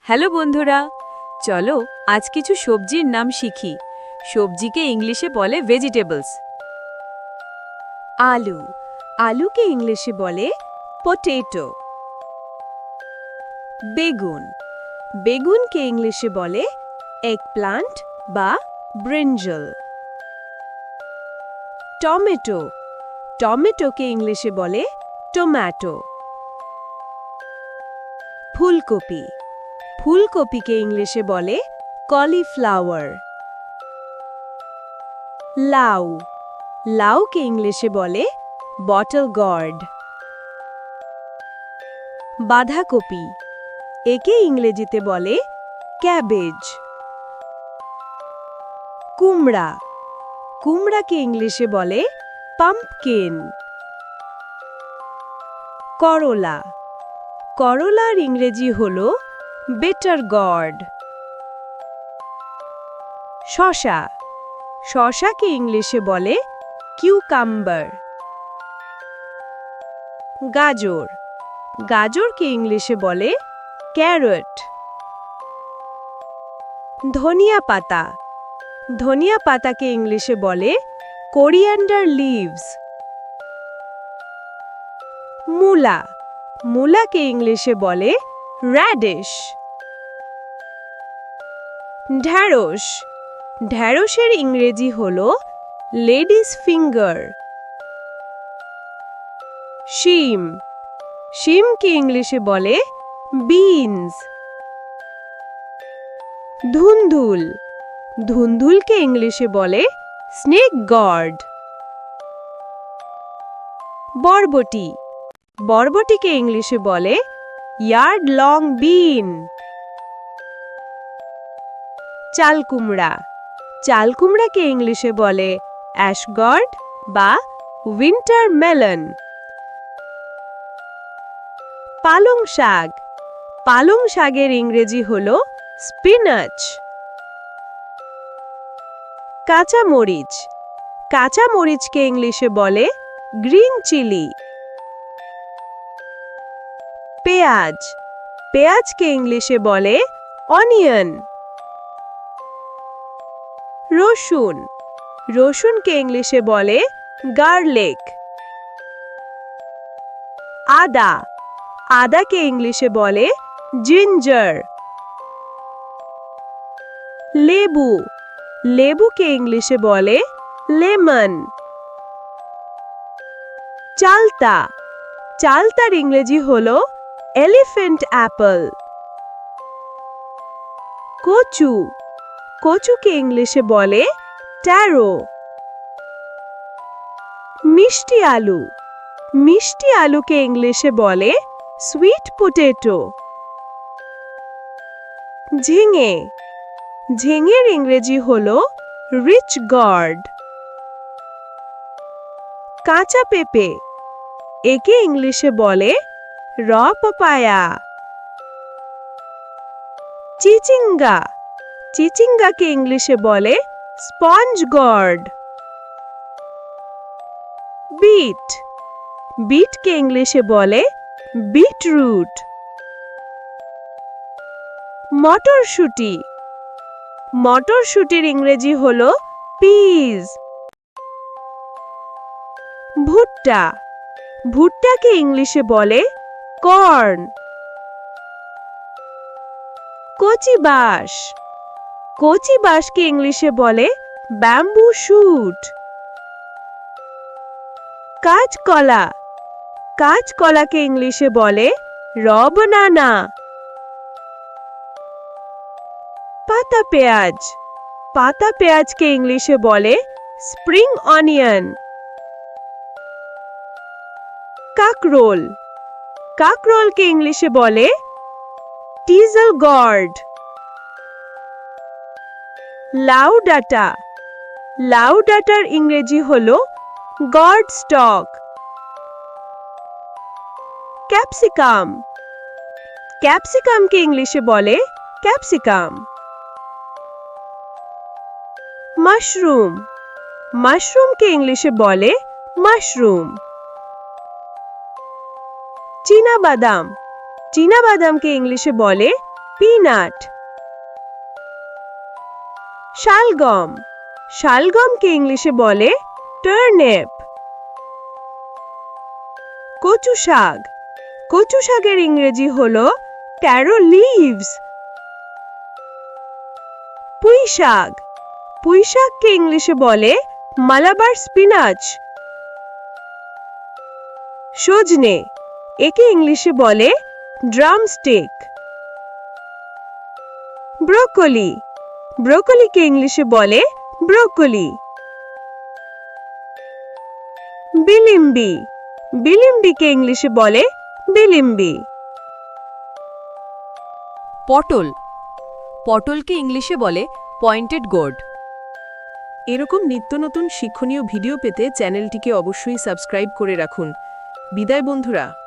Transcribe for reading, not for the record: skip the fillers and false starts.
Hello বন্ধুরা, চলো আজ কিছু সবজির নাম শিখি। সবজিকে ইংলিশে বলে ভেজিটেবলস। আলু, আলুকে ইংলিশে বলে পটেটো। বেগুন, বেগুনকে ইংলিশে বলে এগপ্লান্ট বা ব্রিঞ্জল। টমেটো, টমেটোকে ইংলিশে বলে টমেটো। ফুলকপি, ফুলকপিকে ইংলিশে বলে কলিফ্লাওয়ার। লাউ, লাউকে ইংলিশে বলে বটল গর্ড। বাঁধাকপি, একে ইংরেজিতে বলে ক্যাবেজ। কুমড়া, কুমড়াকে ইংলিশে বলে পাম্পকিন। করলা, করলার ইংরেজি হলো বিটার গর্ড। শসা, শসাকে ইংলিশে বলে কিউকাম্বার। গাজর, গাজরকে ইংলিশে বলে ক্যারট। ধনিয়া পাতা, ধনিয়া পাতাকে ইংলিশে বলে কোরিয়ান্ডার লিভস। মূলা, মূলাকে ইংলিশে বলে র্যাডিশ। ঢ্যাঁড়স, ঢ্যাঁড়সের ইংরেজি হলো লেডিস ফিঙ্গার। শিম, শিমকে ইংলিশে বলে বিনস। ধুন্দুল, ধুন্দুলকে ইংলিশে বলে স্নেক গর্ড। বরবটি, বরবটিকে ইংলিশে বলে ইয়ার্ড লং বিন। চালকুমড়া, চালকুমড়াকে ইংলিশে বলে অ্যাশগর্ড বা উইন্টার মেলন। পালং শাক, পালং শাকের ইংরেজি হলো স্পিনাচ। কাঁচা মরিচ, কাঁচা মরিচকে ইংলিশে বলে গ্রিন চিলি। পেঁয়াজ, পেঁয়াজকে ইংলিশে বলে অনিয়ন। রসুন, রসুনকে ইংলিশে বলে গার্লিক। আদা, আদাকে ইংলিশে বলে জিঞ্জার। লেবু, লেবুকে ইংলিশে বলে লেমন। চালতা, চালতার ইংরেজি হলো এলিফ্যান্ট অ্যাপল। কচু, কচুকে ইংলিশে বলে ট্যারো। মিষ্টি আলু, মিষ্টি আলুকে ইংলিশে বলে সুইট পটেটো। ঝিঙে, ঝিঙের ইংরেজি হলো রিচ গর্ড। কাঁচা পেঁপে, একে ইংলিশে বলে র পাপায়া। চিচিঙ্গা, চিচিঙ্গাকে ইংলিশে বলে স্পঞ্জ গর্ড। বিট, বিটকে ইংলিশে বলে বিটরুট। মটরশুঁটি, মটরশুঁটির ইংরেজি হলো পিজ। ভুট্টা, ভুট্টাকে ইংলিশে বলে কর্ন। কচি বাঁশ, কচি বাঁশকে ইংলিশে বলে ব্যাম্বু শুট। কাঁচকলা, কাঁচকলাকে ইংলিশে বলে র বানানা। পাতা পেঁয়াজ, পাতা পেঁয়াজকে ইংলিশে বলে স্প্রিং অনিয়ন। কাকরোল, কাকরোলকে ইংলিশে বলে টিজল গর্ড। লাউ ডাঁটা, লাউ ডাঁটার ইংরেজি হলো গর্ড স্টক। ক্যাপসিকাম, ক্যাপসিকামকে ইংলিশে বলে ক্যাপসিকাম। মাশরুম, মাশরুমকে ইংলিশে বলে মাশরুম। চীনা বাদাম, চীনা বাদামকে ইংলিশে বলে পিনাট। শালগম, শালগমকে ইংলিশে বলে টার্নিপ। কচু শাক, কচু শাকের ইংরেজি হলো ট্যারো লিভস। পুঁই শাক, পুঁই শাককে ইংলিশে বলে মালাবার স্পিনাচ। সজনে, একে ইংলিশে বলে ড্রামস্টিক। ব্রোকলি, ব্রোকলিকে ইংলিশে বলে ব্রোকলি। বিলিম্বি, বিলিম্বিকে ইংলিশে বলে বিলিম্বি। পটল, পটলকে ইংলিশে বলে পয়েন্টেড গোর্ড। এরকম নিত্য নতুন শিক্ষণীয় ভিডিও পেতে চ্যানেলটিকে অবশ্যই সাবস্ক্রাইব করে রাখুন। বিদায় বন্ধুরা।